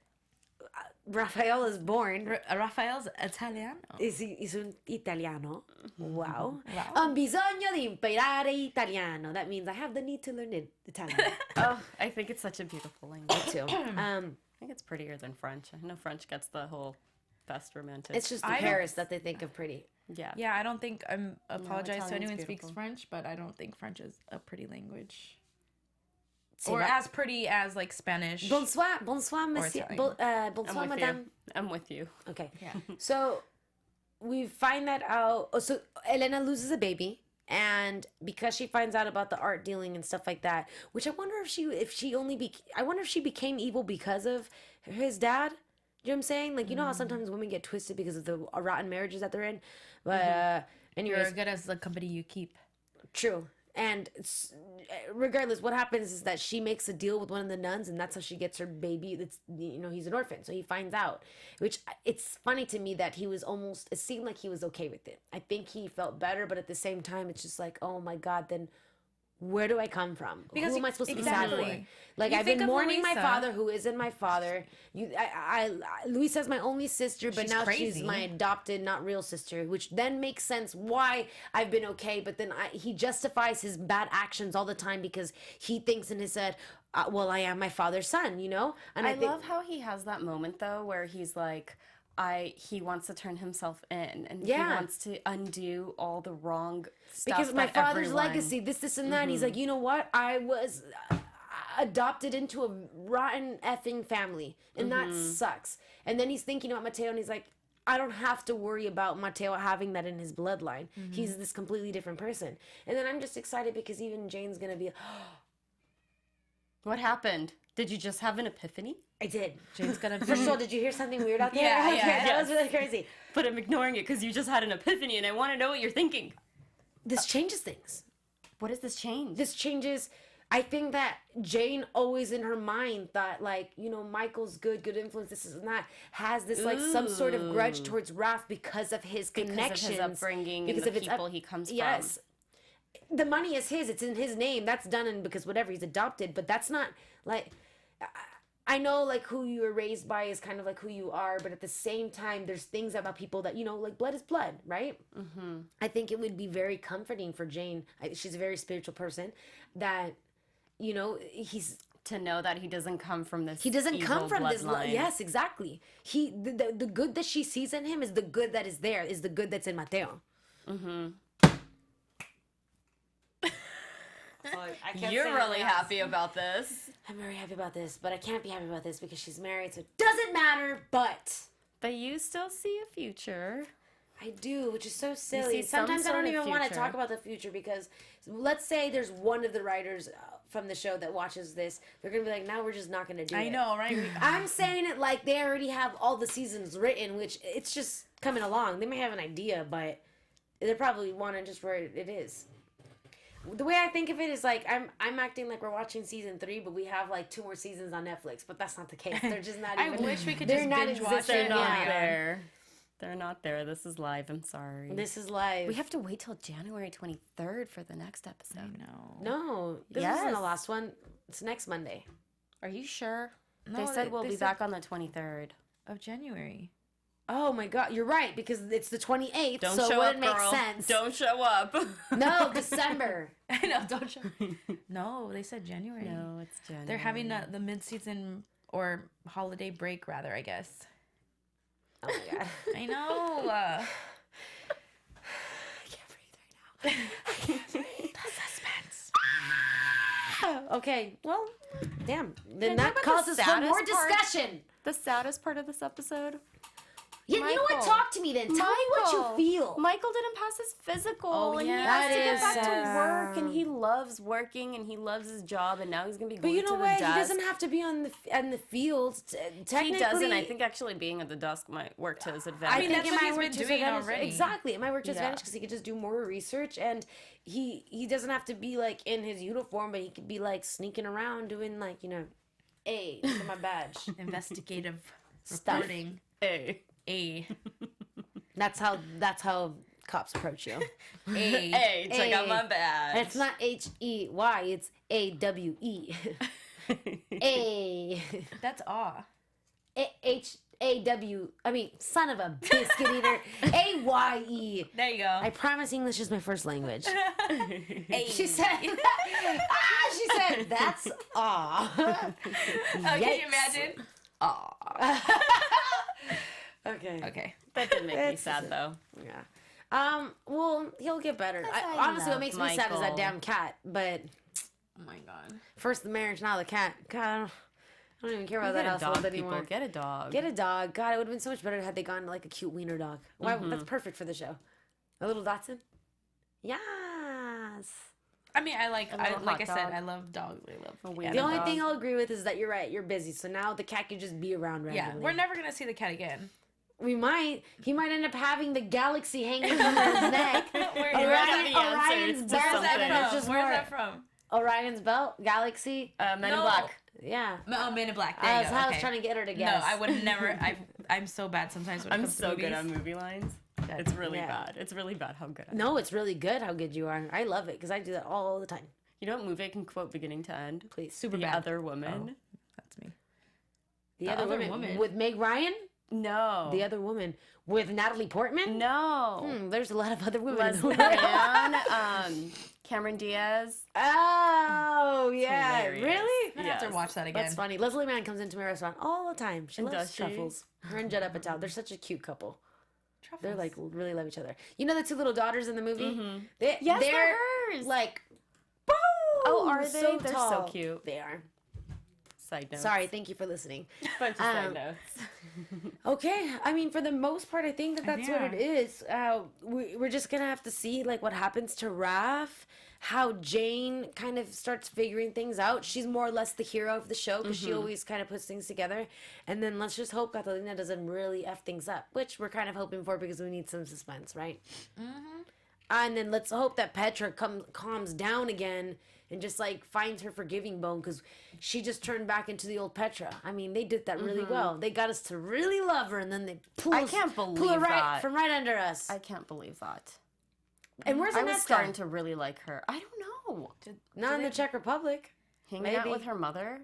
Raphael is born. Raphael's Italiano. Is un italiano. Wow. Wow. Ho bisogno di imparare italiano. That means I have the need to learn Italian. Oh, I think it's such a beautiful language. Too. I think it's prettier than French. I know French gets the whole best romantic. It's just the I don't- Paris that they think of pretty. yeah. Yeah, I don't think apologize to Italian's anyone who speaks beautiful. French, but I don't think French is a pretty language. C'est Or vrai. as pretty as like Spanish. Bonsoir, monsieur. Italian. Bonsoir, I'm with madame. you. I'm with you. Okay. Yeah. So we find that out. Oh, so Elena loses a baby, and because she finds out about the art dealing and stuff like that, which I wonder I wonder if she became evil because of his dad. You know what I'm saying? Like, you know how sometimes women get twisted because of the rotten marriages that they're in. But You're anyways, as good as the company you keep. true. And regardless, what happens is that she makes a deal with one of the nuns, and that's how she gets her baby. That's, you know, he's an orphan, so he finds out. Which, it's funny to me that he was almost, it seemed like he was okay with it. I think he felt better, but at the same time, it's just like, oh my God, then where do I come from? Because who am I supposed to be sad for? Like, I've been mourning my father, who isn't my father. Luisa's my only sister, but now she's my adopted, not real sister, which then makes sense why I've been okay. But then he justifies his bad actions all the time because he thinks in his head, well, I am my father's son, you know? And I love how he has that moment, though, where he's like, he wants to turn himself in, and he wants to undo all the wrong stuff. Because my father's legacy, this and that. And he's like, you know what? I was adopted into a rotten effing family, and that sucks. And then he's thinking about Mateo, and he's like, I don't have to worry about Mateo having that in his bloodline. He's this completely different person. And then I'm just excited because even Jane's gonna be. What happened? Did you just have an epiphany? I did. Jane's gonna be... First of all, did you hear something weird out there? Yeah. That was really crazy. But I'm ignoring it because you just had an epiphany and I want to know what you're thinking. This changes things. What does this change? This changes... I think that Jane always in her mind thought, like, you know, Michael's good influence, this and that, has this, like, some sort of grudge towards Raph because of his connections. Because of his upbringing, because of the people he comes from. Yes. The money is his. It's in his name. That's done and because whatever, he's adopted. But that's not, like... I know, like, who you were raised by is kind of like who you are, but at the same time, there's things about people that, you know, like, blood is blood, right? I think it would be very comforting for Jane. She's a very spiritual person, that, you know, he's... To know that he doesn't come from this He doesn't come from this... bloodline. Yes, exactly. The good that she sees in him is the good that is there, is the good that's in Mateo. You're really happy about this. I'm very happy about this, but I can't be happy about this because she's married, so it doesn't matter, but you still see a future. I do, which is so silly. some Sometimes I sort don't of even want to future. talk about the future because let's say there's one of the writers from the show that watches this. They're going to be like, now we're just not going to do it. I know, right? I'm saying it like they already have all the seasons written, which it's just coming along. They may have an idea, but they probably want to just where it is. The way I think of it is like I'm acting like we're watching season 3, but we have like 2 more seasons on Netflix. But that's not the case. They're just not even. I wish we could they're just not binge watch existent. it. They're not Yeah. there. They're not there. This is live. I'm sorry. This is live. We have to wait till January 23rd for the next episode. No. No, this isn't the last one. It's next Monday. Are you sure? No, they said we'll they be said- back on the 23rd. Of January. Oh my God, you're right because it's the 28th. Don't so show it up, wouldn't make girl. sense. Don't show up. No, December. I know, don't show. No, they said January. No, it's January. They're having the mid-season or holiday break, rather, I guess. Oh my God. I know. I can't breathe right now. I can't breathe. The suspense. Okay, well, damn. Can Then I that talk about calls the us for saddest more part? discussion. The saddest part of this episode? Yeah, you know what? Michael. Talk to me then. Tell me what you feel. Michael didn't pass his physical, Oh, and yeah. he That has to get is back to sad. work, and he loves working, and he loves his job, and now he's gonna be But going you know to the what? He desk. doesn't have to be on the field. Technically, He doesn't. I think actually being at the desk might work to his advantage. I think that's it what might he's work been to his doing advantage. already. Exactly, it might work to his Yeah. advantage because he could just do more research, and he doesn't have to be like in his uniform, but he could be like sneaking around doing like, you know, hey, look at my badge. Investigative Stuff. reporting. Hey. A. That's how cops approach you. A. Hey, check out Hey. my badge. And it's not HEY, it's AWE. A That's awe. HAW. I mean, son of a biscuit eater. AYE. There you go. I promise English is my first language. A. She said. She said that's aw. Oh, can you imagine? Okay. Okay. That did make me It's- sad though. Yeah. Well, he'll get better. I Honestly, what love makes me sad is that Michael. damn cat. But Oh my god. first the marriage, now the cat. God, I don't even care about that Get a household dog, anymore. people. Get a dog. Get a dog. God, it would have been so much better had they gone like a cute wiener dog. Why? That's perfect for the show. A little Dotson. Yes. I mean, like little I hot said, dog. I love dogs. I love wiener The only dog. thing I'll agree with is that you're right. You're busy, so now the cat can just be around Yeah, randomly. we're never gonna see the cat again. We might. He might end up having the galaxy hanging from his neck. Orion's belt. Where's that from? Orion's belt, galaxy. Men in Black. Yeah. Oh, Men in Black. There you go. I was trying to get her to guess. No, I would never. I'm so bad sometimes when it comes to movies. I'm so good on movie lines. It's really bad. It's really bad how good I am. No, it's really good how good you are. I love it because I do that all the time. You know what movie I can quote beginning to end? Please. Super The bad. Other Woman. Oh, that's me. The Other Woman. With Meg Ryan? No. The Other Woman. With Natalie Portman? No. There's a lot of other women. Leslie Mann, Cameron Diaz. Oh, yeah. Hilarious. Really? I have to watch that again. That's funny. Leslie Mann comes into my restaurant all the time. She loves does she? truffles. Her and Judd Apatow. They're such a cute couple. Truffles. They're like really love each other. You know the two little daughters in the movie? Mm-hmm. They're hers. like, boom! Oh, are they? They're tall. so cute. They are. Side notes. Sorry, thank you for listening. Bunch of side notes. Okay, I mean, for the most part, I think that's what it is. We're just gonna have to see like what happens to Raph, how Jane kind of starts figuring things out. She's more or less the hero of the show because she always kind of puts things together. And then let's just hope Catalina doesn't really F things up, which we're kind of hoping for because we need some suspense, right? Mm-hmm. And then let's hope that Petra calms down again and just like finds her forgiving bone because she just turned back into the old Petra. I mean, they did that really well. They got us to really love her, and then they pull her from right under us. I can't believe that. And where's I Annette was starting to really like her. I don't know. Not in the Czech Republic. Hanging out with her mother?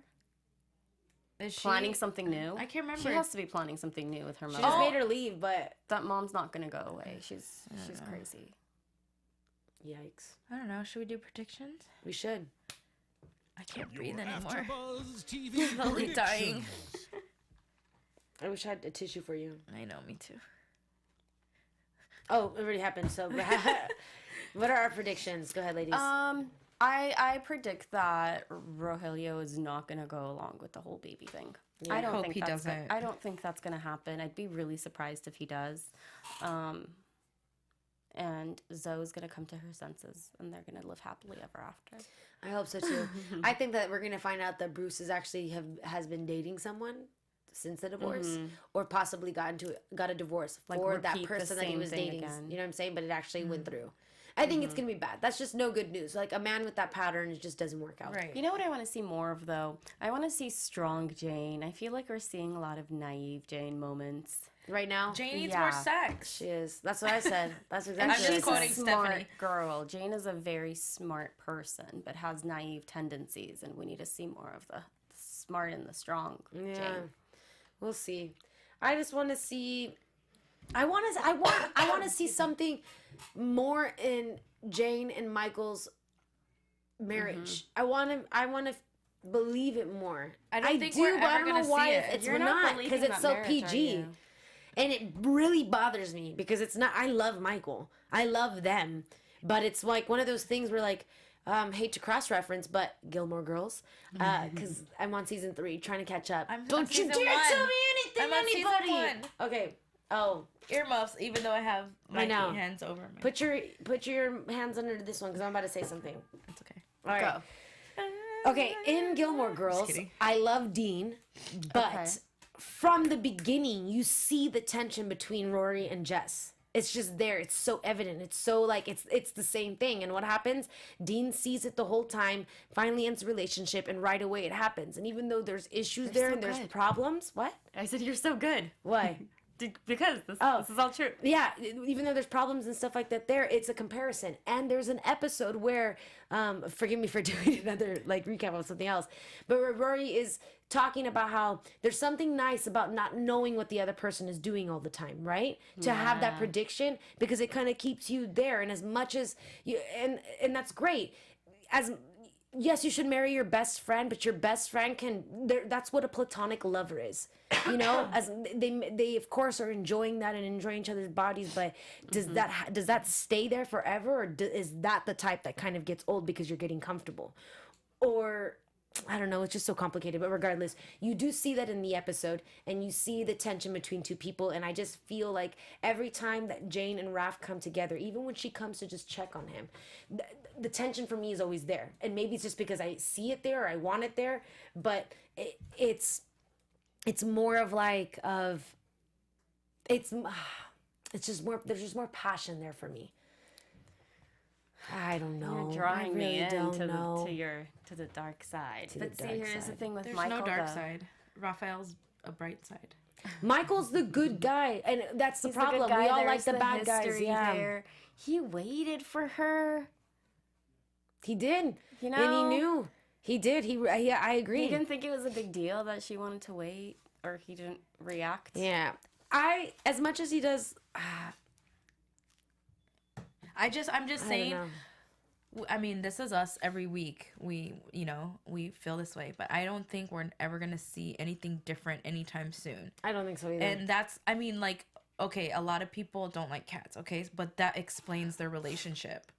Is she planning something new? I can't remember. She has to be planning something new with her mother. She just made her leave, but that mom's not gonna go away. She's crazy. Yikes. I don't know. Should we do predictions? We should. I can't breathe anymore. AfterBuzz TV I'm only dying. I wish I had a tissue for you. I know, me too. Oh, it already happened. So, what are our predictions? Go ahead, ladies. I predict that Rogelio is not gonna go along with the whole baby thing. Yeah. I don't hope think he doesn't. I don't think that's gonna happen. I'd be really surprised if he does. And Zoe's gonna come to her senses, and they're gonna live happily ever after. I hope so too. I think that we're gonna find out that Bruce is actually has been dating someone since the divorce, or possibly got a divorce for that person that he was dating. Again. You know what I'm saying? But it actually went through. I think it's gonna be bad. That's just no good news. Like a man with that pattern, it just doesn't work out. Right. You know what I want to see more of though? I want to see strong Jane. I feel like we're seeing a lot of naive Jane moments. Right now, Jane needs more sex. She is. That's what I said. That's exactly. I'm what just I said. quoting She's a smart Stephanie. girl. Jane is a very smart person, but has naive tendencies, and we need to see more of the smart and the strong Yeah, Jane. we'll see. I just want to see. I want to see something more in Jane and Michael's marriage. I want to believe it more. I don't think we're but I ever don't gonna know why see it. it's You're we're not not because believing it's that so marriage, are PG. you? And it really bothers me because it's not. I love Michael. I love them, but it's like one of those things where like. Hate to cross-reference, but Gilmore Girls, because I'm on season 3, trying to catch up. Don't you dare tell me anything, I'm on season anybody. 1. Okay. Oh, Earmuffs, even though I have my know. hands over me. put your hands under this one because I'm about to say something. It's okay. All right. Go. Okay. In Gilmore Girls, kidding. I love Dean, but Okay. from the beginning, you see the tension between Rory and Jess. It's just there. It's so evident. It's so like it's the same thing. And what happens? Dean sees it the whole time, finally ends the relationship, and right away it happens. And even though there's issues there so and there's good. problems, what? I said you're so good. Why? Because this is all true. Yeah, even though there's problems and stuff like that there, it's a comparison. And there's an episode where, forgive me for doing another like recap of something else, but where Rory is talking about how there's something nice about not knowing what the other person is doing all the time, right? To have that prediction because it kind of keeps you there. And as much as you, and that's great. Yes, you should marry your best friend, but your best friend that's what a platonic lover is. You know, as they of course are enjoying that and enjoying each other's bodies, but does that stay there forever, or is that the type that kind of gets old because you're getting comfortable? Or I don't know, it's just so complicated, but regardless, you do see that in the episode, and you see the tension between two people, and I just feel like every time that Jane and Raph come together, even when she comes to just check on him, the tension for me is always there. And maybe it's just because I see it there, or I want it there, but it's more of like, it's just more. There's just more passion there for me. I don't know. You're drawing me in don't to know. the dark side. To But the see, dark here's the side. thing with There's Michael. no dark though. side. Raphael's a bright side. Michael's the good guy, and that's the He's the good problem. guy. We all like There's the bad guys. history Yeah, there. He waited for her. he did. You and he know? knew. He did. Yeah, I agree. He didn't think it was a big deal that she wanted to wait, or he didn't react. Yeah, as much as he does. I'm just I don't saying. know. I mean, this is us every week. We feel this way, but I don't think we're ever gonna see anything different anytime soon. I don't think so either. And that's, I mean, like, okay, a lot of people don't like cats, okay, but that explains their relationship.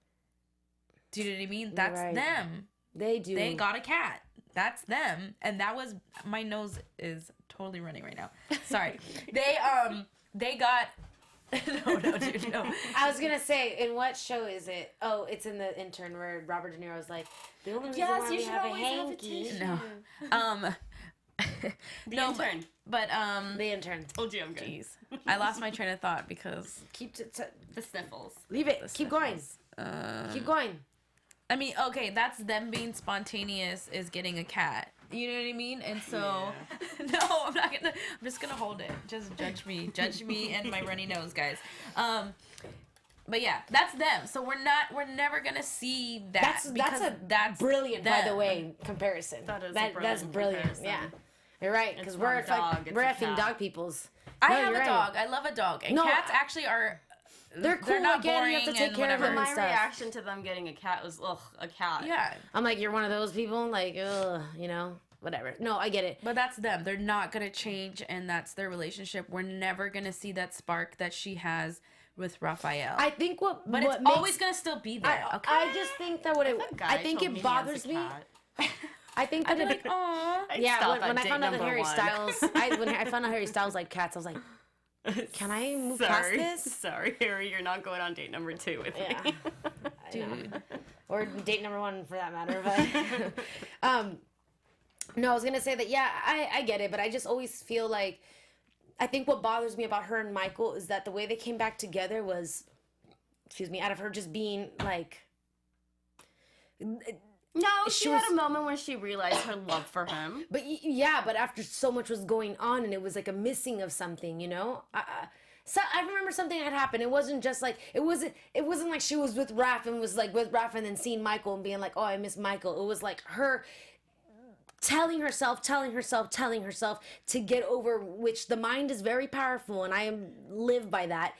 Do you know what I mean? That's right. them. They do. They got a cat. That's them. And that was, my nose is totally running right now. Sorry. They got. No, dude, no. I was gonna say, in what show is it? Oh, it's in The Intern where Robert De Niro's like, the only reason why we have a hanky. No. The No, intern. But The Intern. Oh, gee, I'm good. jeez, I lost my train of thought because The sniffles. Leave it. Keep going. Keep going. I mean, okay, that's them being spontaneous is getting a cat. You know what I mean? And so, no, I'm not gonna. I'm just gonna hold it. Just judge me, and my runny nose, guys. But yeah, that's them. So we're never gonna see that. That's brilliant, by the them. way, comparison. That's brilliant. comparison. Yeah, you're right. Because It's we're not a dog, it's we're a effing cat. dog peoples. I No, have a you're right. dog. I love a dog, and No, cats actually are. They're cool. not Again, you have to boring take and care of whatever. them My and stuff. reaction to them getting a cat was, ugh, a cat. Yeah, I'm like, you're one of those people. Like, ugh, whatever. No, I get it. but that's them. They're not gonna change, and that's their relationship. We're never gonna see that spark that she has with Raphael. I think but what it's makes, always gonna still be there. Okay. I just think that what it. That guy I think told me it he has a bothers me. cat. I think I'd that be like, aw. I'd yeah, stop when at I date found out that number Harry one. Styles, when I found out Harry Styles liked cats, I was like, can I move past this? Sorry, Harry, you're not going on date number 2 with Yeah. me. Dude. Or date number 1 for that matter. But no, I was gonna say that. Yeah, I get it, but I just always feel like I think what bothers me about her and Michael is that the way they came back together was, out of her just being like. No, she had a moment where she realized her love for him. But but after so much was going on and it was like a missing of something, So I remember something had happened. It wasn't just like it wasn't like she was with Raph and was like with Raph and then seeing Michael and being like, oh, I miss Michael. It was like her telling herself to get over, which the mind is very powerful, and I live by that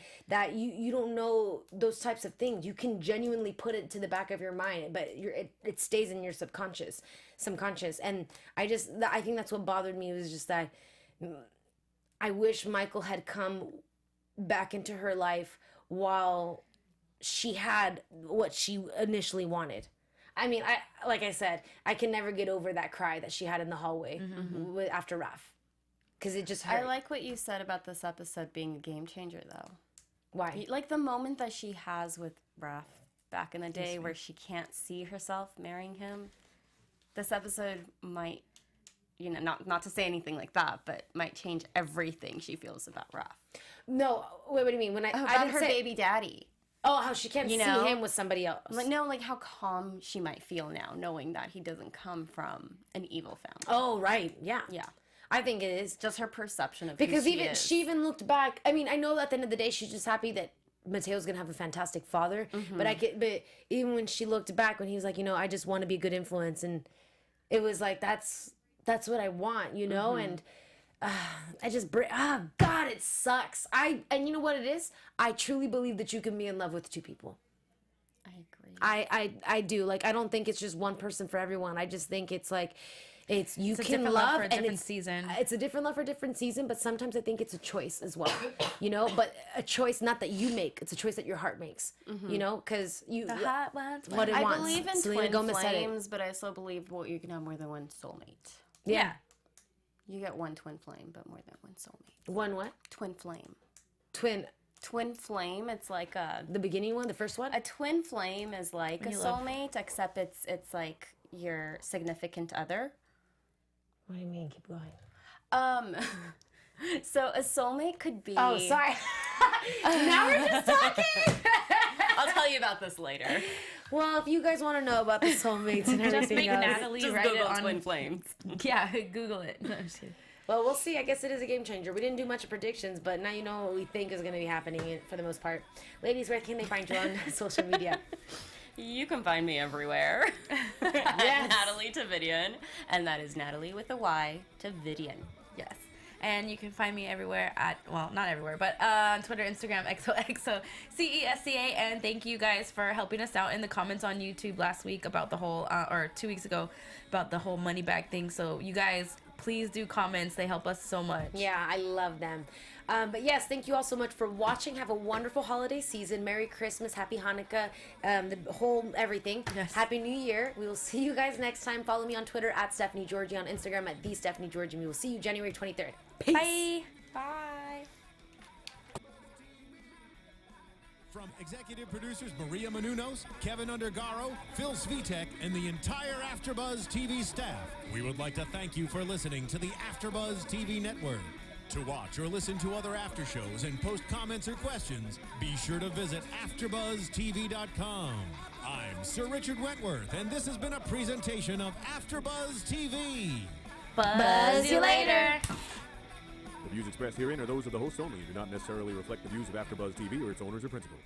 you don't know those types of things. You can genuinely put it to the back of your mind, but it stays in your subconscious, and I think that's what bothered me, was just that I wish Michael had come back into her life while she had what she initially wanted. I mean, like I said, I can never get over that cry that she had in the hallway after Raph. Because it just hurt. I like what you said about this episode being a game changer, though. Why? Like the moment that she has with Raph back in the day where she can't see herself marrying him. This episode might, not to say anything like that, but might change everything she feels about Raph. No, wait, what do you mean? When I About didn't her say, baby daddy. Oh, how she can't see him with somebody else. Like how calm she might feel now, knowing that he doesn't come from an evil family. Oh, right. Yeah. Yeah. I think it is. Just her perception of Because who she is. she even looked back. I mean, I know at the end of the day she's just happy that Mateo's gonna have a fantastic father. But even when she looked back, when he was like, I just want to be a good influence, and it was like that's what I want, and God, it sucks. And you know what it is? I truly believe that you can be in love with two people. I agree. I do. Like, I don't think it's just one person for everyone. I just think it's like It's a can different love love for a and different it's, season. It's a different love for a different season, but sometimes I think it's a choice as well, but a choice not that you make. It's a choice that your heart makes, because The hot ones. what it I wants. believe in Selena twin Gomez said it. flames, but I still believe you can have more than one soulmate. Yeah. You get one twin flame, but more than one soulmate. One what? Twin flame. Twin. Flame, it's like The beginning one, the first one. a twin flame is like a You love- soulmate, except it's like your significant other. What do you mean? Keep going. So a soulmate could be. Oh, sorry. Now we're just talking. I'll tell you about this later. Well, if you guys want to know about the soulmates and everything Just make else, Natalie Just write Google it on. twin flames. Yeah, Google it. No, I'm just kidding. well, we'll see. I guess it is a game changer. We didn't do much of predictions, but now you know what we think is going to be happening for the most part. Ladies, where can they find you on social media? You can find me everywhere. Yes. Nataly Tividian, and that is Nataly with a Y, Tividian. Yes. And you can find me everywhere at, well, not everywhere, but on Twitter, Instagram, XOXO CESCA. And thank you guys for helping us out in the comments on YouTube last week about the whole, or 2 weeks ago, about the whole money bag thing. So you guys, please do comments. They help us so much. Yeah, I love them. But yes, thank you all so much for watching. Have a wonderful holiday season. Merry Christmas, Happy Hanukkah, the whole everything. Yes. Happy New Year. We will see you guys next time. Follow me on Twitter at Stephanie Giorgi, on Instagram at @TheStephanieGiorgi. And we will see you January 23rd. Peace. Bye. Bye. From executive producers Maria Menounos, Kevin Undergaro, Phil Svitek, and the entire AfterBuzz TV staff, we would like to thank you for listening to the AfterBuzz TV network. To watch or listen to other after shows and post comments or questions, be sure to visit AfterBuzzTV.com. I'm Sir Richard Wentworth, and this has been a presentation of AfterBuzz TV. Buzz you later. The views expressed herein are those of the hosts only and do not necessarily reflect the views of AfterBuzz TV or its owners or principals.